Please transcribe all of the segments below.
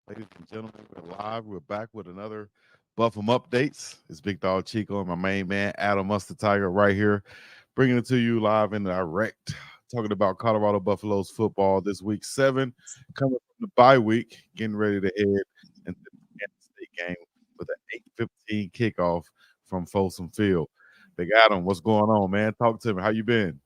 Ladies and gentlemen, we're live. We're back with another BuffEm updates. It's Big Dog Chico and my main man, Adam Mustard Tiger, right here, bringing it to you live and direct. Talking about Colorado Buffaloes football this week 7, coming from the bye week, getting ready to head into the Kansas State game with an 8:15 kickoff from Folsom Field. Big Adam, what's going on, man? Talk to me. How you been?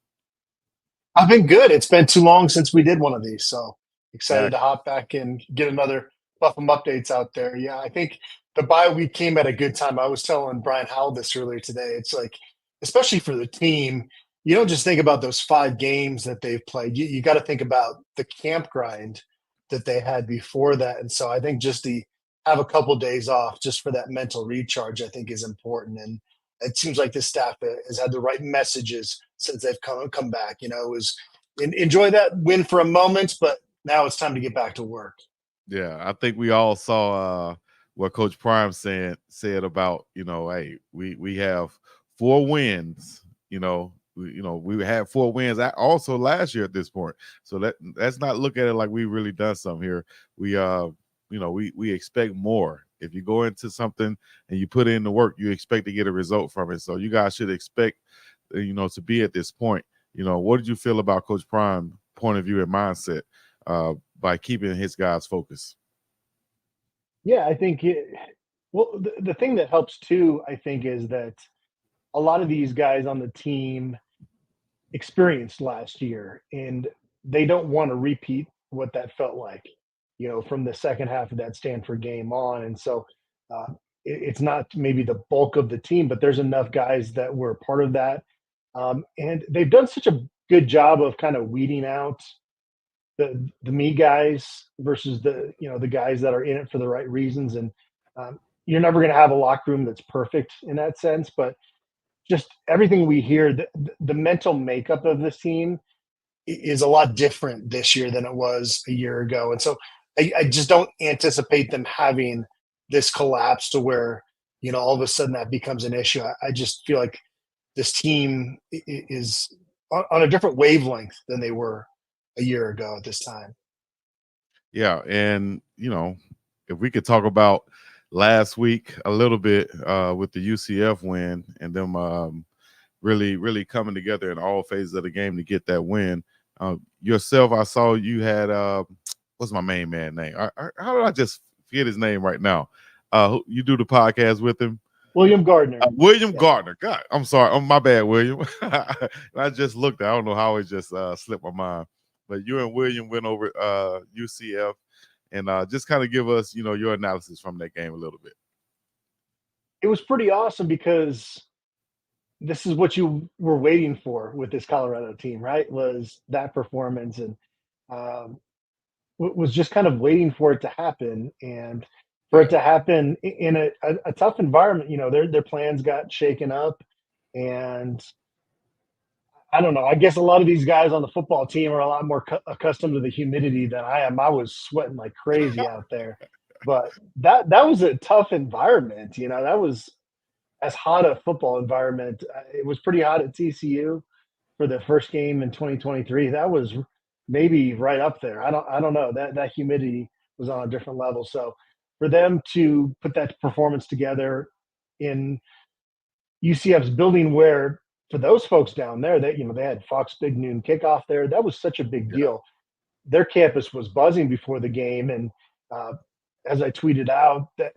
I've been good. It's been too long since we did one of these, so excited to Exactly. hop back and get another Buffum updates out there. Yeah, I think the bye week came at a good time. I was telling Brian Howell this earlier today. It's like, especially for the team, you don't just think about those 5 games that they've played. You got to think about the camp grind that they had before that. And so I think just the have a couple days off just for that mental recharge, I think is important. And it seems like this staff has had the right messages since they've come back. It was enjoy that win for a moment, but now it's time to get back to work. Yeah, I think we all saw what Coach Prime said about, hey, we have 4 wins. We had 4 wins also last year at this point. So let's not look at it like we really done something here. We expect more. If you go into something and you put in the work, you expect to get a result from it. So you guys should expect, to be at this point. What did you feel about Coach Prime point of view and mindset? By keeping his guys focused. Yeah, I think the thing that helps too, I think, is that a lot of these guys on the team experienced last year and they don't want to repeat what that felt like, from the second half of that Stanford game on. And so it's not maybe the bulk of the team, but there's enough guys that were part of that. And they've done such a good job of kind of weeding out the me guys versus the guys that are in it for the right reasons. And you're never going to have a locker room that's perfect in that sense, but just everything we hear, the mental makeup of this team is a lot different this year than it was a year ago. And so I just don't anticipate them having this collapse to where, all of a sudden that becomes an issue. I just feel like this team is on a different wavelength than they were a year ago at this time. Yeah, and if we could talk about last week a little bit with the UCF win and them really coming together in all phases of the game to get that win. Yourself, I saw you had what's my main man name? How did I just forget his name right now? You do the podcast with him. William Gardner. William Yeah. Gardner. God, I'm sorry. Oh, my bad, William. I just looked. I don't know how it just slipped my mind. But you and William went over UCF and just kind of give us, your analysis from that game a little bit. It was pretty awesome because this is what you were waiting for with this Colorado team, right? Was that performance, and um, was just kind of waiting for it to happen, and for it to happen in a tough environment. Their plans got shaken up, and I don't know. I guess a lot of these guys on the football team are a lot more accustomed to the humidity than I am. I was sweating like crazy out there, but that was a tough environment. That was as hot a football environment. It was pretty hot at TCU for the first game in 2023. That was maybe right up there. I don't know. That humidity was on a different level. So for them to put that performance together in UCF's building, where for those folks down there, they had Fox Big Noon kickoff there. That was such a big Yeah. deal. Their campus was buzzing before the game, and uh, as I tweeted out, that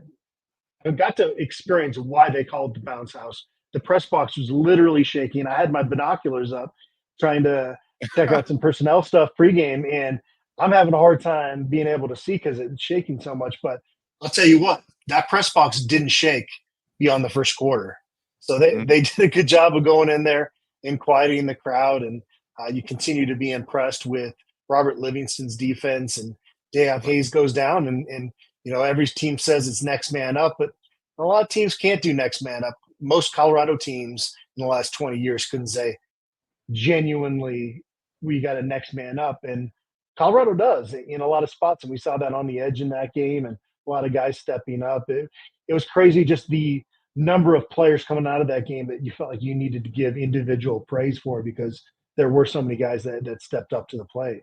I got to experience why they called it the bounce house. The press box was literally shaking. I had my binoculars up trying to check out some personnel stuff pregame, and I'm having a hard time being able to see because it's shaking so much. But I'll tell you what, that press box didn't shake beyond the first quarter. So they, Mhm. they did a good job of going in there and quieting the crowd. And you continue to be impressed with Robert Livingston's defense. And Deion Hayes goes down, and every team says it's next man up, but a lot of teams can't do next man up. Most Colorado teams in the last 20 years couldn't say genuinely we got a next man up, and Colorado does in a lot of spots, and we saw that on the edge in that game, and a lot of guys stepping up. It was crazy, just the number of players coming out of that game that you felt like you needed to give individual praise for because there were so many guys that stepped up to the plate.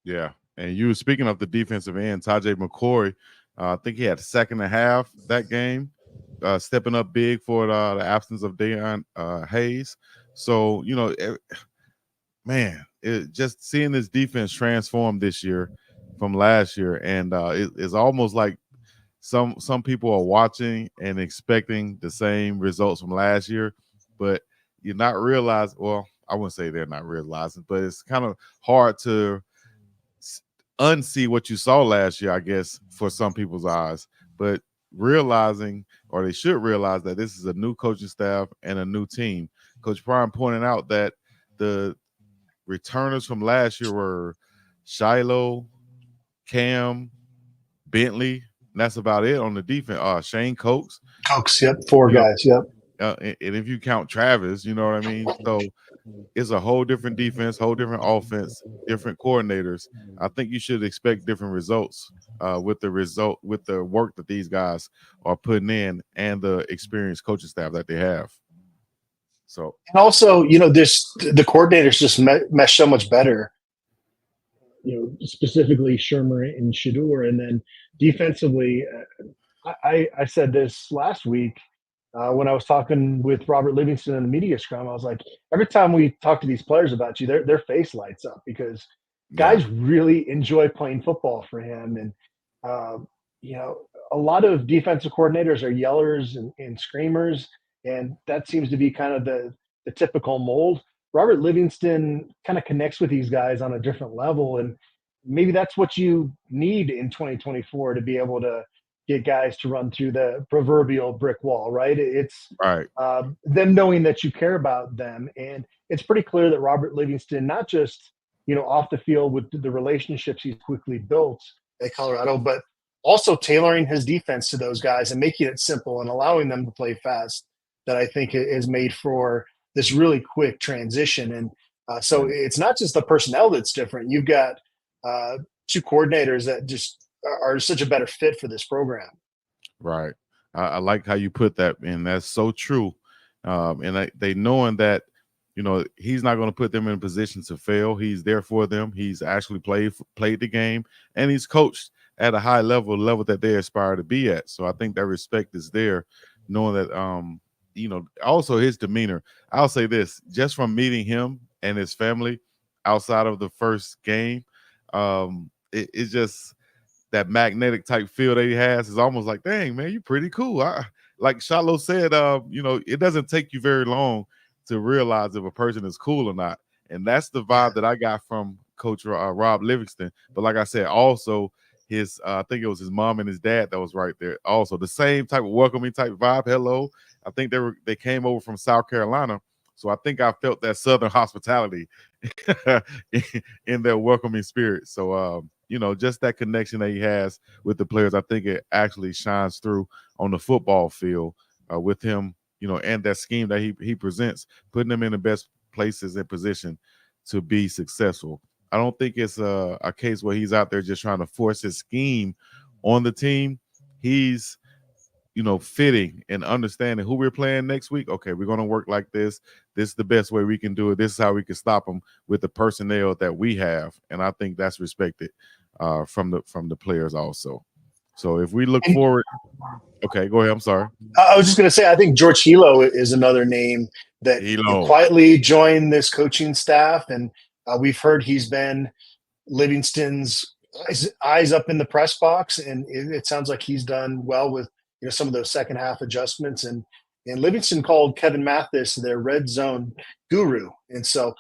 Yeah. And you were speaking of the defensive end, Tajay McCoy. I think he had a second and a half that game, stepping up big for the absence of Deion Hayes. So, man, just seeing this defense transform this year from last year, and it's almost like some people are watching and expecting the same results from last year, but you're not realizing. Well, I wouldn't say they're not realizing, but it's kind of hard to unsee what you saw last year, I guess, for some people's eyes. But realizing, or they should realize, that this is a new coaching staff and a new team. Coach Prime pointed out that the returners from last year were Shiloh, Cam, Bentley. And that's about it on the defense. Shane Cokes. Cokes, yep, four You know, guys, yep. and if you count Travis, you know what I mean? So it's a whole different defense, whole different offense, different coordinators. I think you should expect different results with the work that these guys are putting in and the experienced coaching staff that they have. So, and also, the coordinators just mesh so much better. Specifically Shermer and Shadur, and then defensively, I said this last week when I was talking with Robert Livingston in the media scrum. I was like, every time we talk to these players about you, their face lights up because yeah, guys really enjoy playing football for him. And you know, a lot of defensive coordinators are yellers and screamers, and that seems to be kind of the typical mold. Robert Livingston kind of connects with these guys on a different level, and maybe that's what you need in 2024 to be able to get guys to run through the proverbial brick wall, right? It's right, them knowing that you care about them, and it's pretty clear that Robert Livingston, not just off the field with the relationships he's quickly built at Colorado, but also tailoring his defense to those guys and making it simple and allowing them to play fast. That I think is made for this really quick transition, and so right. it's not just the personnel that's different. You've got two coordinators that just are such a better fit for this program. Right. I like how you put that, and that's so true. And they knowing that, he's not going to put them in a position to fail. He's there for them. He's actually played the game, and he's coached at a high level that they aspire to be at. So I think that respect is there, knowing that, also his demeanor. I'll say this, just from meeting him and his family outside of the first game, it's just that magnetic type feel that he has is almost like, dang, man, you're pretty cool. Like Shiloh said, it doesn't take you very long to realize if a person is cool or not. And that's the vibe that I got from Coach Rob Livingston. But like I said, also I think it was his mom and his dad that was right there. Also, the same type of welcoming type vibe. Hello. I think they came over from South Carolina. So I think I felt that Southern hospitality in their welcoming spirit. So, just that connection that he has with the players, I think it actually shines through on the football field with him, and that scheme that he presents, putting them in the best places and position to be successful. I don't think it's a case where he's out there just trying to force his scheme on the team. He's fitting and understanding who we're playing next week. Okay, we're going to work like this. This is the best way we can do it. This is how we can stop them with the personnel that we have, and I think that's respected from the players also. So if we look forward, okay, go ahead. I'm sorry. I was just going to say, I think George Hilo is another name that quietly joined this coaching staff, and we've heard he's been Livingston's eyes up in the press box, and it sounds like he's done well with some of those second half adjustments. And Livingston called Kevin Mathis their red zone guru, and so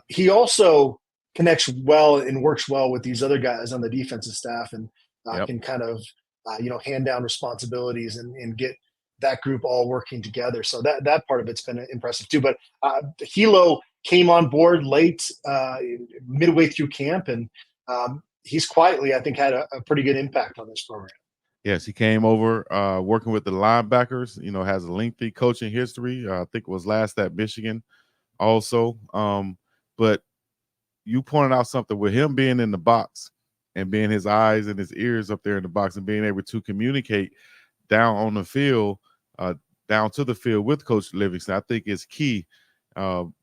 he also connects well and works well with these other guys on the defensive staff, and can kind of hand down responsibilities and get that group all working together. So that part of it's been impressive too. But Hilo came on board late, midway through camp, and he's quietly, I think, had a pretty good impact on this program. Yes, he came over working with the linebackers, has a lengthy coaching history. I think it was last at Michigan also. But you pointed out something with him being in the box and being his eyes and his ears up there in the box and being able to communicate down on the field, down to the field with Coach Livingston, I think is key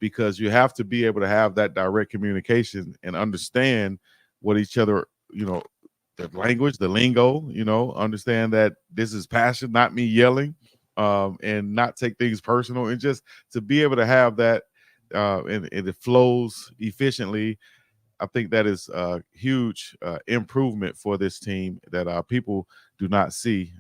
because you have to be able to have that direct communication and understand what each other, the language, the lingo, understand that this is passion, not me yelling, and not take things personal, and just to be able to have that, and it flows efficiently. I think that is a huge improvement for this team that people do not see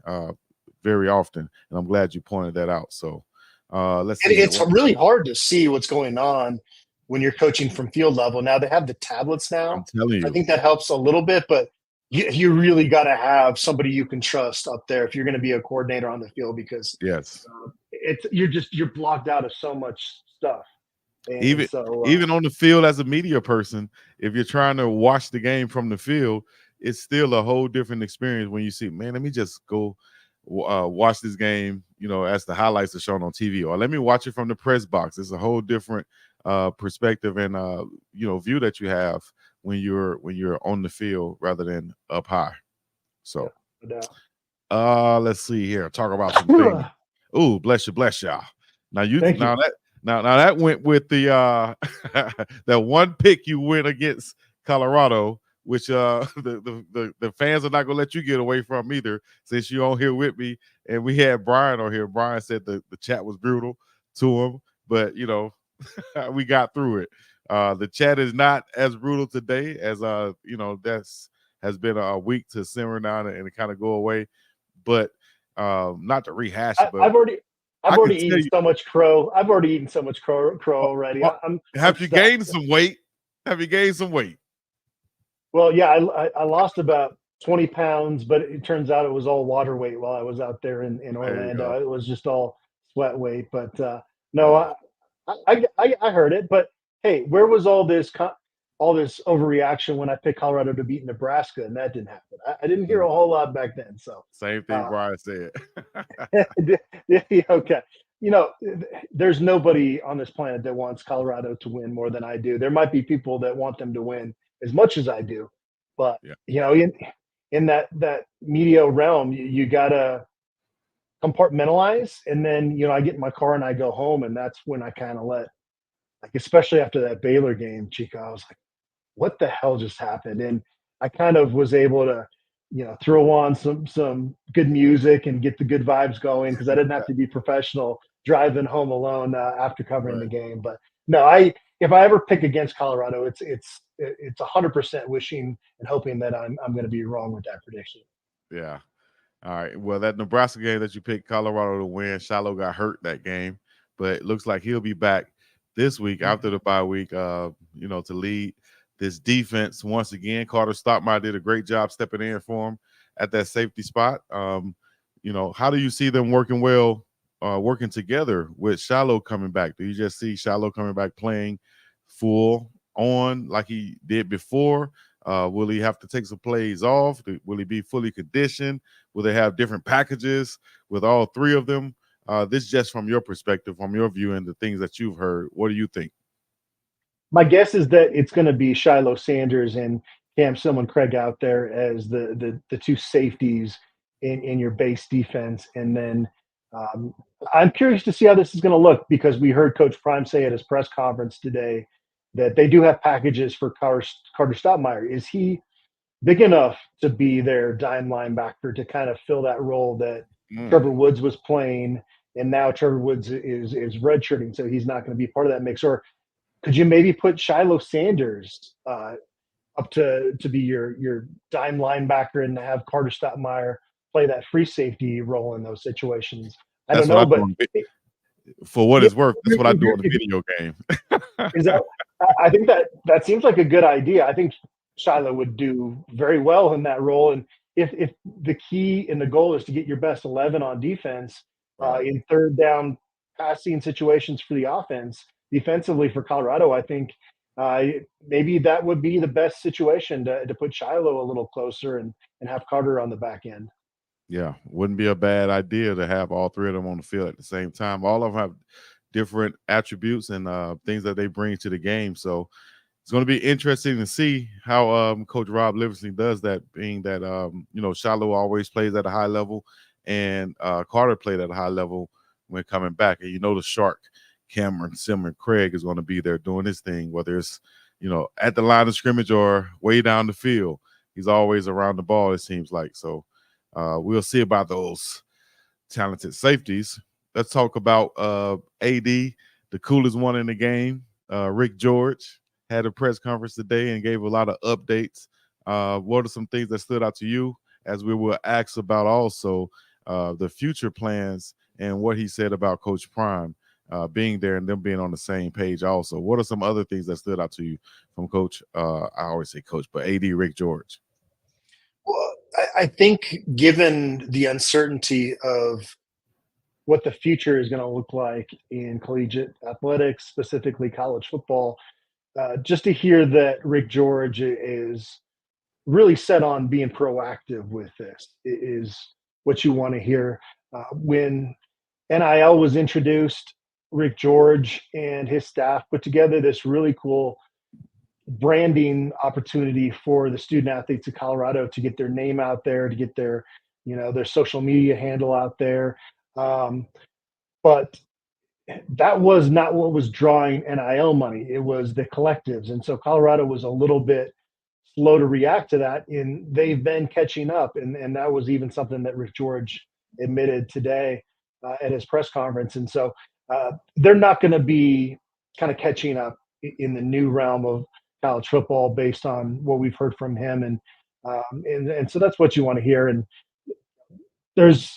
very often, and I'm glad you pointed that out. So let's And see here. it's really hard to see what's going on when you're coaching from field level. Now they have the tablets I'm now. telling I you, think that helps a little bit, but you really got to have somebody you can trust up there if you're going to be a coordinator on the field, because yes. you're blocked out of so much stuff, and even so even on the field as a media person, if you're trying to watch the game from the field, it's still a whole different experience when you see, man, let me just go watch this game, as the highlights are shown on TV, or let me watch it from the press box. It's a whole different perspective and view that you have when you're on the field rather than up high. yeah, So no doubt. let's see here. Talk about some things. Ooh, bless y'all. Now Thank you. now that went with the that one pick you went against Colorado, which the fans are not gonna let you get away from either, since you're on here with me. And we had Brian on here. Brian said the chat was brutal to him, but we got through it. The chat is not as brutal today as that's has been a week to simmer down and kind of go away. But not to rehash it, but I've already I I've can already tell eaten you. so much crow. I've already eaten so much crow uh, already. uh, I'm have you stuffed. gained some weight? Have you gained some weight? Well, yeah, I lost about 20 pounds, but it turns out it was all water weight while I was out there in There you go. Orlando. It was just all sweat weight. But no, Yeah, I heard it. But hey, where was all this overreaction when I picked Colorado to beat Nebraska, and that didn't happen. I didn't hear a whole lot back then. So same thing uh, Brian said. okay. There's nobody on this planet that wants Colorado to win more than I do. There might be people that want them to win as much as I do, but Yeah, in that media realm, you gotta compartmentalize, and then I get in my car and I go home, and that's when I kind of like, especially after that Baylor game, Chico, I was like, what the hell just happened? And I kind of was able to, throw on some good music and get the good vibes going, because I didn't have to be professional driving home alone after covering the right. game. But no, if I ever pick against Colorado, it's 100% wishing and hoping that I'm going to be wrong with that prediction. Yeah. All right. Well, that Nebraska game that you picked Colorado to win, Shiloh got hurt that game, but it looks like he'll be back this week after the bye week, to lead this defense once again. Carter Stockmeyer did a great job stepping in for him at that safety spot. How do you see them working together with Shiloh coming back? Do you just see Shiloh coming back playing full on like he did before? Will he have to take some plays off? Will he be fully conditioned? Will they have different packages with all three of them? This just from your perspective, from your view, and the things that you've heard. What do you think? My guess is that it's going to be Shiloh Sanders and Cam Sillman Craig out there as the two safeties in your base defense. And then I'm curious to see how this is going to look, because we heard Coach Prime say at his press conference today that they do have packages for Carter Stottmeyer. Is he big enough to be their dime linebacker to kind of fill that role that Trevor Woods was playing, and now Trevor Woods is redshirting, so he's not going to be part of that mix? Or could you maybe put Shiloh Sanders up to be your dime linebacker and have Carter Stottmeyer play that free safety role in those situations? I don't That's what I know, do but for what yeah, it's worth. That's what I do in the video game. is that I think that seems like a good idea. I think Shiloh would do very well in that role. And if the key and the goal is to get your best 11 on defense Right. in third down passing situations for the offense, defensively for Colorado, I think uh, maybe that would be the best situation to put Shiloh a little closer and have Carter on the back end. Yeah, wouldn't be a bad idea to have all three of them on the field at the same time. All of them have different attributes and things that they bring to the game. So it's going to be interesting to see how Coach Rob Livingston does that, being that, Shiloh always plays at a high level, and Carter played at a high level when coming back. And the shark, Cameron Simon Craig, is going to be there doing his thing, whether it's, at the line of scrimmage or way down the field. he's always around the ball, it seems like. So we'll see about those talented safeties. Let's talk about AD, the coolest one in the game. Rick George had a press conference today and gave a lot of updates. What are some things that stood out to you, as we were asked about also the future plans and what he said about Coach Prime being there and them being on the same page also? What are some other things that stood out to you from Coach? I always say Coach, but AD Rick George. Well, I think given the uncertainty of what the future is going to look like in collegiate athletics, specifically college football, just to hear that Rick George is really set on being proactive with this is what you want to hear. When NIL was introduced, Rick George and his staff put together this really cool branding opportunity for the student athletes of Colorado to get their name out there, to get their, their social media handle out there. But that was not what was drawing NIL money. It was the collectives. And so Colorado was a little bit slow to react to that, and they've been catching up. And that was even something that Rick George admitted today at his press conference. And so they're not going to be kind of catching up in the new realm of college football based on what we've heard from him. And so that's what you want to hear. And there's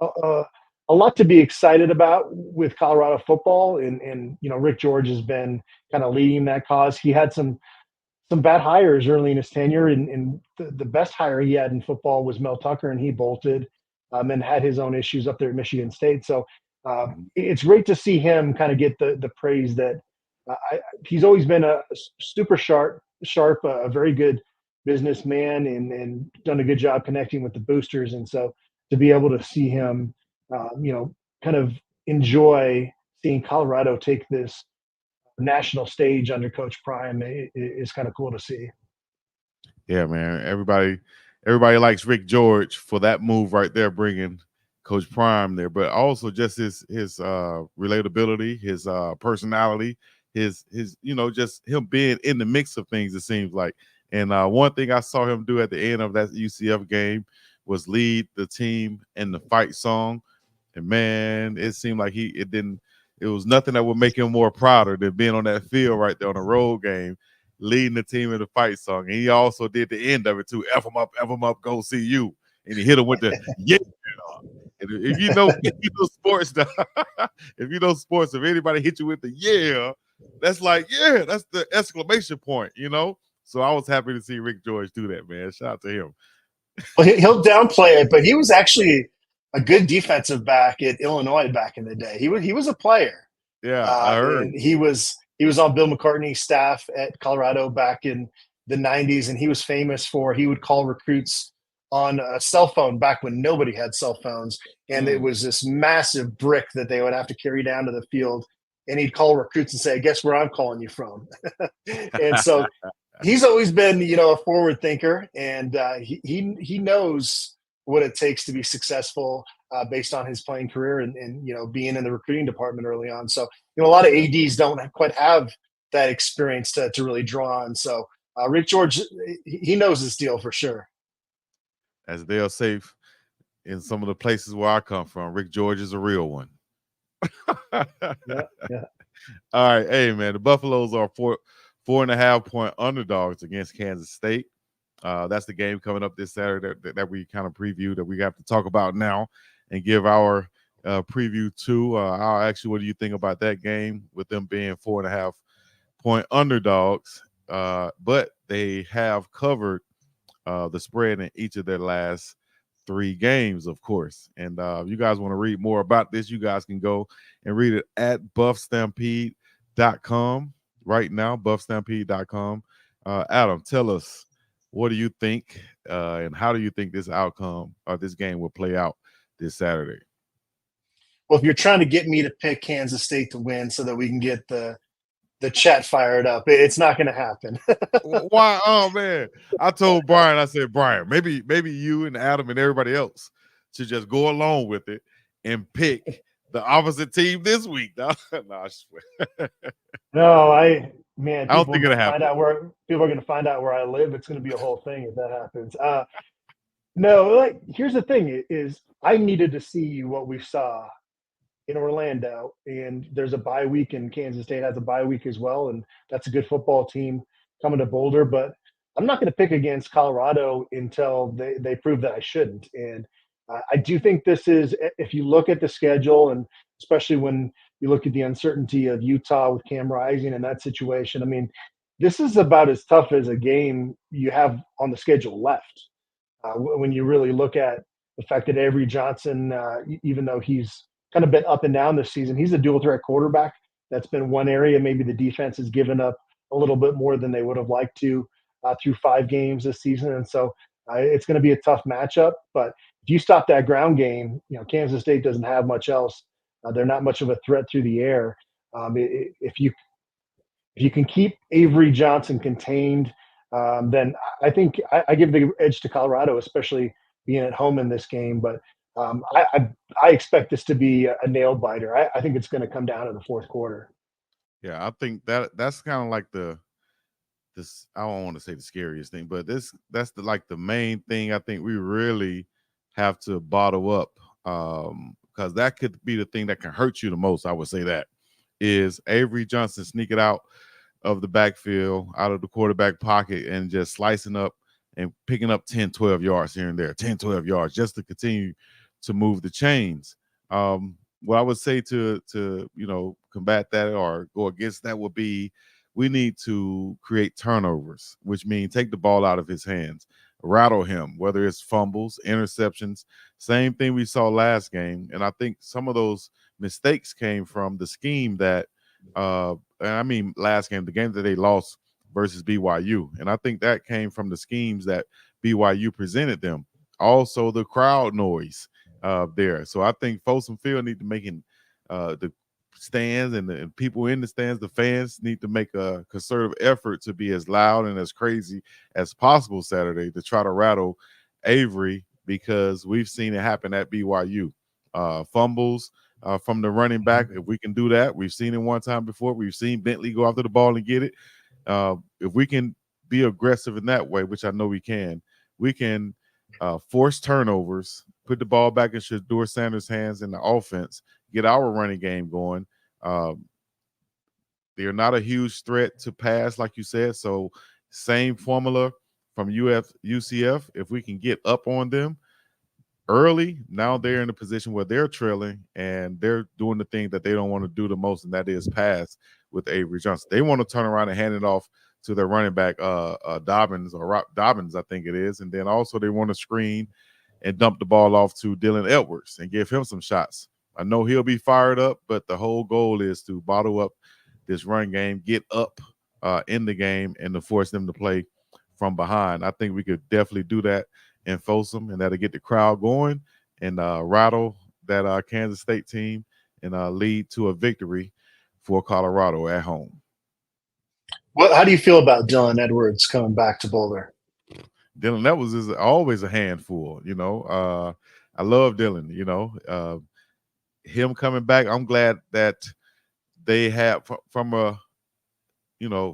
a lot to be excited about with Colorado football. And Rick George has been kind of leading that cause. He had some bad hires early in his tenure, and the best hire he had in football was Mel Tucker, and he bolted and had his own issues up there at Michigan State. So it's great to see him kind of get the praise that he's always been a super sharp, a very good businessman, and done a good job connecting with the boosters. And so to be able to see him, kind of enjoy seeing Colorado take this national stage under Coach Prime is kind of cool to see. Yeah, man. Everybody likes Rick George for that move right there, bringing Coach Prime there, but also just his relatability, his personality, his just him being in the mix of things, it seems like. And one thing I saw him do at the end of that UCF game was lead the team in the fight song. And man, it seemed like it was nothing that would make him more prouder than being on that field right there on a road game, leading the team in the fight song. And he also did the end of it too. F him up, go see you. And he hit him with the yeah. And if you know sports, if anybody hit you with the yeah, that's like, yeah, that's the exclamation point, So I was happy to see Rick George do that, man. Shout out to him. Well, he'll downplay it, but he was actually a good defensive back at Illinois back in the day. He was a player. Yeah, I heard. And he was on Bill McCartney's staff at Colorado back in the 90s, and he was famous for he would call recruits on a cell phone back when nobody had cell phones, and it was this massive brick that they would have to carry down to the field, and he'd call recruits and say, "Guess where I'm calling you from?" And so he's always been, a forward thinker, and he knows what it takes to be successful based on his playing career and being in the recruiting department early on. So a lot of ADs don't quite have that experience to really draw on. So Rick George, he knows his deal for sure. As they're safe in some of the places where I come from, Rick George is a real one. Yeah. All right, hey man, the Buffaloes are 4.5 point underdogs against Kansas State. That's the game coming up this Saturday that we kind of preview, that we have to talk about now and give our preview to. I'll ask you, what do you think about that game with them being 4.5 point underdogs? But they have covered the spread in each of their last 3 games, of course. And if you guys want to read more about this, you guys can go and read it at buffstampede.com right now, buffstampede.com. Adam, tell us, what do you think and how do you think this outcome or this game will play out this Saturday? Well, if you're trying to get me to pick Kansas State to win so that we can get the chat fired up, it's not going to happen. Why? Oh man, I told Brian, I said, Brian, maybe you and Adam and everybody else should just go along with it and pick the opposite team this week. No, I swear. No, Man, I don't people are think going it'll to find happen. out where I live. It's going to be a whole thing if that happens. No, like here's the thing: is I needed to see what we saw in Orlando, and there's a bye week, and Kansas State has a bye week as well, and that's a good football team coming to Boulder. But I'm not going to pick against Colorado until they prove that I shouldn't. And I do think this is, if you look at the schedule, and especially when you look at the uncertainty of Utah with Cam Rising and that situation, I mean, this is about as tough as a game you have on the schedule left. When you really look at the fact that Avery Johnson, even though he's kind of been up and down this season, he's a dual threat quarterback. That's been one area maybe the defense has given up a little bit more than they would have liked to through 5 games this season. And so it's going to be a tough matchup. But if you stop that ground game, Kansas State doesn't have much else. They're not much of a threat through the air. If you can keep Avery Johnson contained, then I think I give the edge to Colorado, especially being at home in this game. But I expect this to be a nail biter. I think it's going to come down to the fourth quarter. Yeah, I think that's kind of like this. I don't want to say the scariest thing, but that's the main thing I think we really have to bottle up, because that could be the thing that can hurt you the most. I would say that is Avery Johnson sneaking out of the backfield, out of the quarterback pocket, and just slicing up and picking up 10, 12 yards here and there, 10, 12 yards, just to continue to move the chains. What I would say to combat that or go against that would be we need to create turnovers, which means take the ball out of his hands, rattle him, whether it's fumbles, interceptions, same thing we saw last game. And I think some of those mistakes came from the scheme that and I mean last game, the game that they lost versus BYU. And I think that came from the schemes that BYU presented them. Also the crowd noise there. So I think Folsom Field need to making the stands and the people in the stands, the fans need to make a concerted effort to be as loud and as crazy as possible Saturday to try to rattle Avery, because we've seen it happen at BYU. Fumbles from the running back. If we can do that, we've seen it one time before. We've seen Bentley go after the ball and get it. If we can be aggressive in that way, which I know we can force turnovers, put the ball back in Shedeur Sanders' hands in the offense, get our running game going. They're not a huge threat to pass, like you said. So same formula from UCF. If we can get up on them early, now they're in a position where they're trailing and they're doing the thing that they don't want to do the most, and that is pass with Avery Johnson. They want to turn around and hand it off to their running back, Dobbins or Rob Dobbins, I think it is. And then also they want to screen and dump the ball off to Dylan Edwards and give him some shots. I know he'll be fired up, but the whole goal is to bottle up this run game, get up in the game, and to force them to play from behind. I think we could definitely do that in Folsom, and that'll get the crowd going and rattle that Kansas State team and lead to a victory for Colorado at home. Well, how do you feel about Dylan Edwards coming back to Boulder? Dylan Edwards is always a handful. I love Dylan. Him coming back, I'm glad that they have from a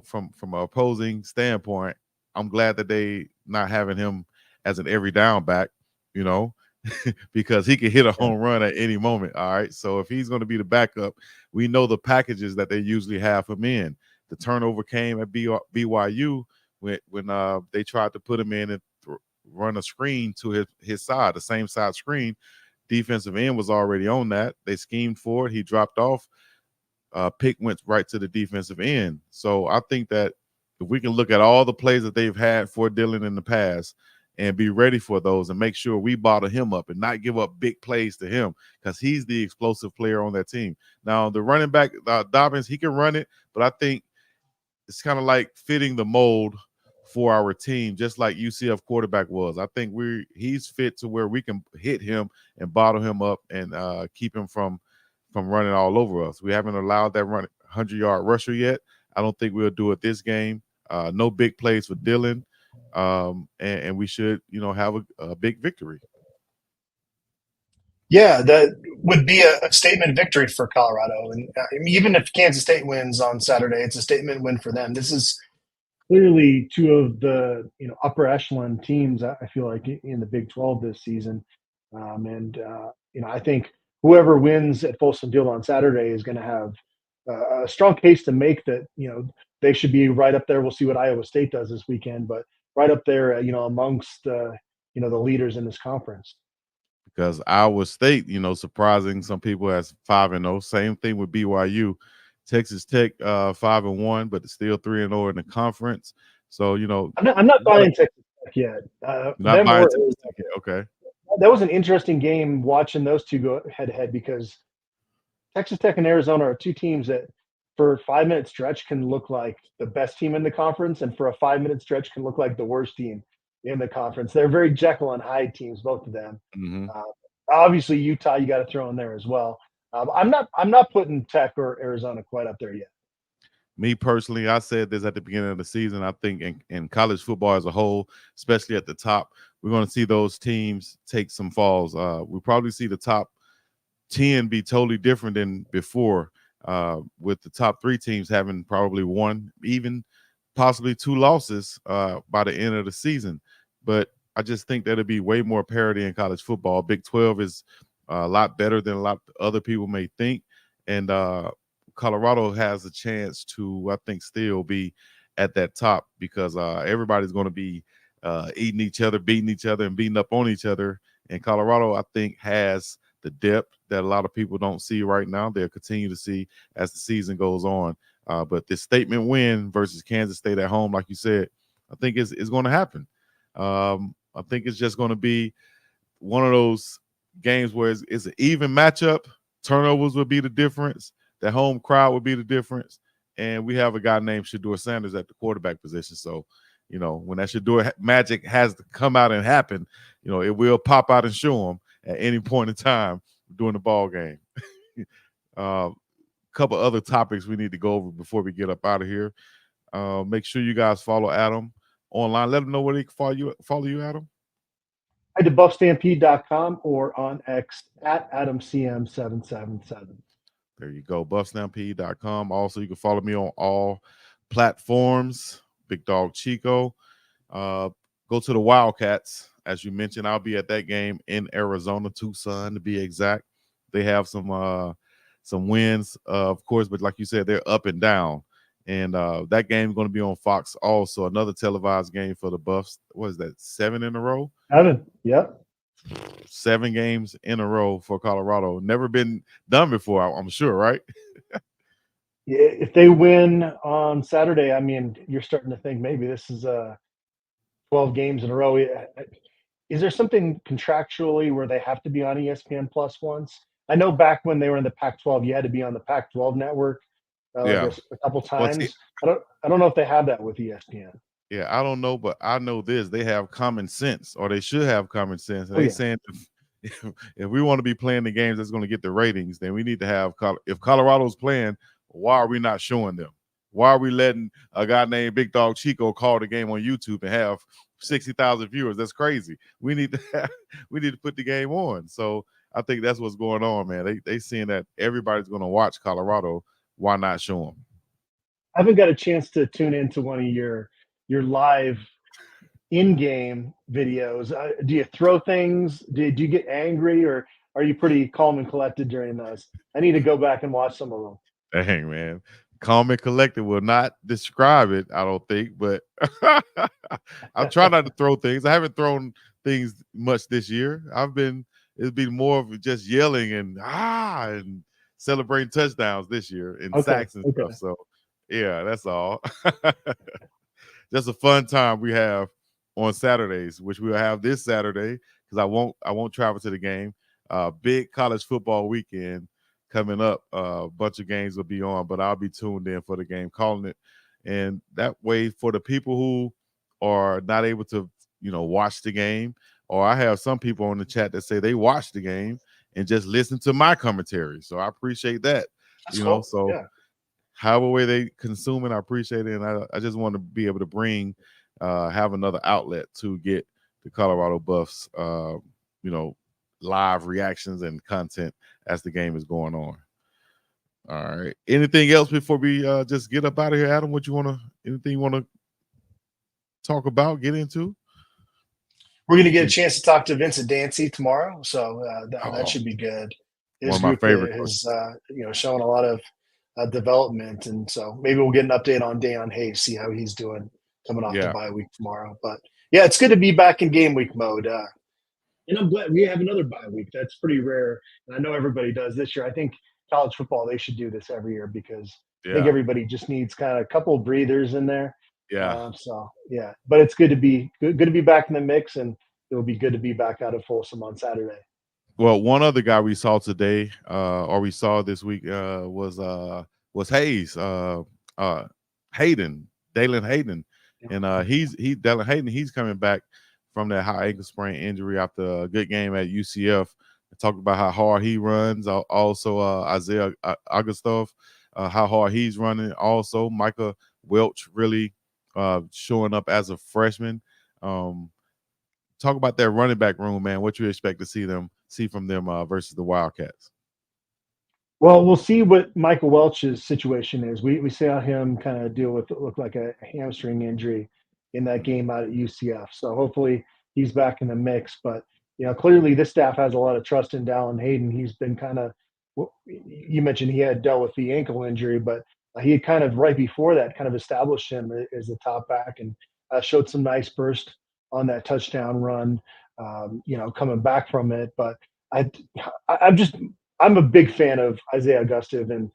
from an opposing standpoint. I'm glad that they not having him as an every down back, because he could hit a home run at any moment. All right. So if he's going to be the backup, we know the packages that they usually have him in. The turnover came at BYU when they tried to put him in and run a screen to his side, the same side screen. Defensive end was already on that. They schemed for it. He dropped off. Pick went right to the defensive end. So I think that if we can look at all the plays that they've had for Dylan in the past and be ready for those and make sure we bottle him up and not give up big plays to him, because he's the explosive player on that team. Now, the running back, Dobbins, he can run it, but I think it's kind of like fitting the mold for our team, just like UCF quarterback was. I think he's fit to where we can hit him and bottle him up and keep him from running all over us. We haven't allowed that 100-yard rusher yet. I don't think we'll do it this game. No big plays for Dylan, and we should, have a big victory. Yeah, that would be a statement victory for Colorado. And I mean, even if Kansas State wins on Saturday, it's a statement win for them. This is clearly two of the upper echelon teams. I feel like in the Big 12 this season, and I think whoever wins at Folsom Field on Saturday is going to have a strong case to make that they should be right up there. We'll see what Iowa State does this weekend, but right up there, amongst the leaders in this conference. Because Iowa State, surprising some people as 5-0. Same thing with BYU. Texas Tech 5-1, but still 3-0 in the conference. So I'm not buying Texas Tech yet. not buying Texas Tech yet. Okay. That was an interesting game watching those two go head to head, because Texas Tech and Arizona are two teams that for a 5-minute stretch can look like the best team in the conference, and for a 5-minute stretch can look like the worst team in the conference. They're very Jekyll and Hyde teams, both of them. Mm-hmm. Obviously, Utah you got to throw in there as well. I'm not putting Tech or Arizona quite up there yet. Me personally, I said this at the beginning of the season. I think in college football as a whole, especially at the top, we're going to see those teams take some falls. We'll probably see the top 10 be totally different than before, with the top 3 teams having probably 1, even possibly 2 losses by the end of the season. But I just think that'll be way more parity in college football. Big 12 is a lot better than a lot of other people may think. And Colorado has a chance to, I think, still be at that top, because everybody's going to be eating each other, beating each other, and beating up on each other. And Colorado, I think, has the depth that a lot of people don't see right now. They'll continue to see as the season goes on. But this statement win versus Kansas State at home, like you said, I think is going to happen. I think it's just going to be one of those games where it's an even matchup. Turnovers would be the difference. The home crowd would be the difference. And we have a guy named Shedeur Sanders at the quarterback position. So, when that Shedeur magic has to come out and happen, it will pop out and show him at any point in time during the ball game. Couple other topics we need to go over before we get up out of here. Make sure you guys follow Adam online. Let them know where they can follow you, Adam. Head to buffstampede.com or on X at AdamCM777. There you go, buffstampede.com. Also, you can follow me on all platforms, Big Dog Chico. Go to the Wildcats. As you mentioned, I'll be at that game in Arizona, Tucson to be exact. They have some wins, of course, but like you said, they're up and down. And that game is going to be on Fox also, another televised game for the Buffs. What is that, 7 in a row? 7, yep. 7 games in a row for Colorado. Never been done before, I'm sure, right? If they win on Saturday, I mean, you're starting to think maybe this is 12 games in a row. Is there something contractually where they have to be on ESPN Plus once? I know back when they were in the Pac-12, you had to be on the Pac-12 network a couple times. I don't know if they have that with ESPN. Yeah, I don't know, but I know this. They have common sense, or they should have common sense. And saying if we want to be playing the games that's going to get the ratings, then we need to have – if Colorado's playing, why are we not showing them? Why are we letting a guy named Big Dog Chico call the game on YouTube and have 60,000 viewers? That's crazy. We need to put the game on. So I think that's what's going on, man. They seeing that everybody's going to watch Colorado. Why not show them? I haven't got a chance to tune into one of your live in-game videos. Do you throw things? Do you get angry, or are you pretty calm and collected during those? I need to go back and watch some of them. Dang, man. Calm and collected will not describe it, I don't think, but I try not to throw things. I haven't thrown things much this year. It's been more of just yelling and celebrating touchdowns this year and sacks and stuff. So yeah, that's all. Just a fun time we have on Saturdays, which we'll have this Saturday, because I won't travel to the game. Big college football weekend coming up. A bunch of games will be on, but I'll be tuned in for the game, calling it. And that way, for the people who are not able to, watch the game, or I have some people on the chat that say they watch the game and just listen to my commentary. So I appreciate that. That's cool. So yeah. However way they consume it, I appreciate it. And I just want to be able to have another outlet to get the Colorado Buffs, live reactions and content as the game is going on. All right. Anything else before we just get up out of here, Adam? Anything you want to talk about, get into? We're going to get a chance to talk to Vincent Dancy tomorrow, so that should be good. His One of my group favorite is showing a lot of development, and so maybe we'll get an update on Deion Hayes, see how he's doing coming off the bye week tomorrow. But yeah, it's good to be back in game week mode. And I'm glad we have another bye week. That's pretty rare, and I know everybody does this year. I think college football, they should do this every year because I think everybody just needs kind of a couple of breathers in there. Yeah. But it's good to be back in the mix, and it'll be good to be back out of Folsom on Saturday. Well, one other guy we saw today, or we saw this week, was Hayes, Hayden, Dalen Hayden, and Dalen Hayden. He's coming back from that high ankle sprain injury after a good game at UCF. Talked about how hard he runs. Also, Isaiah Augustov, how hard he's running. Also, Micah Welch really showing up as a freshman. Talk about that running back room, man. What you expect to see from them versus the Wildcats? Well, we'll see what Michael Welch's situation is. We saw him kind of deal with what looked like a hamstring injury in that game out at UCF. So hopefully he's back in the mix. But clearly this staff has a lot of trust in Dalen Hayden. He's been kind of, you mentioned he had dealt with the ankle injury, but he had kind of right before that kind of established him as a top back and showed some nice burst on that touchdown run, coming back from it. But I'm a big fan of Isaiah Augustov, and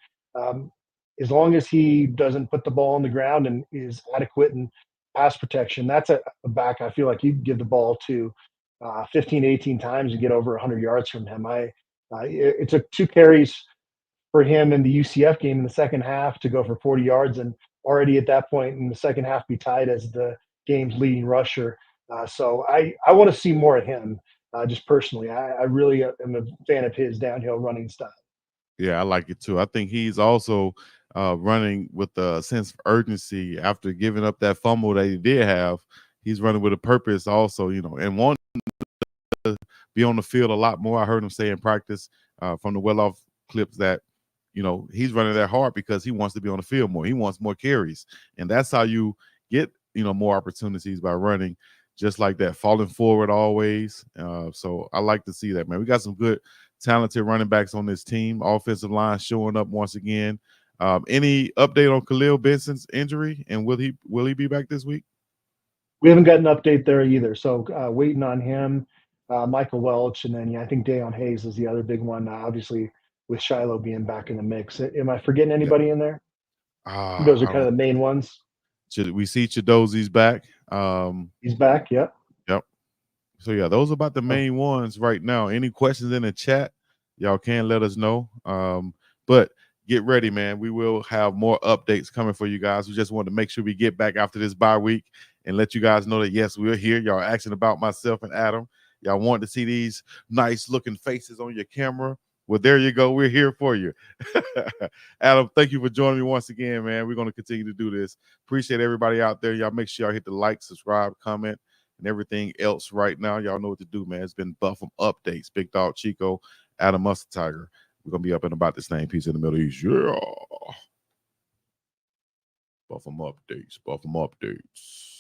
as long as he doesn't put the ball on the ground and is adequate in pass protection, that's a back I feel like you can give the ball to 15, 18 times and get over 100 yards from him. It took 2 carries for him in the UCF game in the second half to go for 40 yards, and already at that point in the second half be tied as the game's leading rusher. So I want to see more of him. Just personally, I really am a fan of his downhill running style. Yeah, I like it too. I think he's also running with a sense of urgency after giving up that fumble that he did have. He's running with a purpose also, and wanting to be on the field a lot more. I heard him say in practice from the well-off clips that, he's running that hard because he wants to be on the field more. He wants more carries. And that's how you get, more opportunities by running just like that, falling forward always. So I like to see that, man. We got some good, talented running backs on this team. Offensive line showing up once again. Any update on Khalil Benson's injury, and will he be back this week? We haven't got an update there either. So waiting on him, Michael Welch, and then I think Deion Hayes is the other big one. Obviously, with Shiloh being back in the mix. Am I forgetting anybody in there? Those are kind of the main ones. We see Chidozi's back. He's back. Yep. So yeah, those are about the main ones right now. Any questions in the chat, y'all can let us know. But get ready, man. We will have more updates coming for you guys. We just want to make sure we get back after this bye week and let you guys know that yes, we're here. Y'all asking about myself and Adam. Y'all want to see these nice looking faces on your camera. Well, there you go. We're here for you. Adam, thank you for joining me once again, man. We're going to continue to do this. Appreciate everybody out there. Y'all make sure y'all hit the like, subscribe, comment, and everything else right now. Y'all know what to do, man. It's been BuffEm Updates. Big Dog Chico, Adam Mustard Tiger. We're going to be up and about this same piece in the Middle East. Yeah. BuffEm Updates. BuffEm Updates.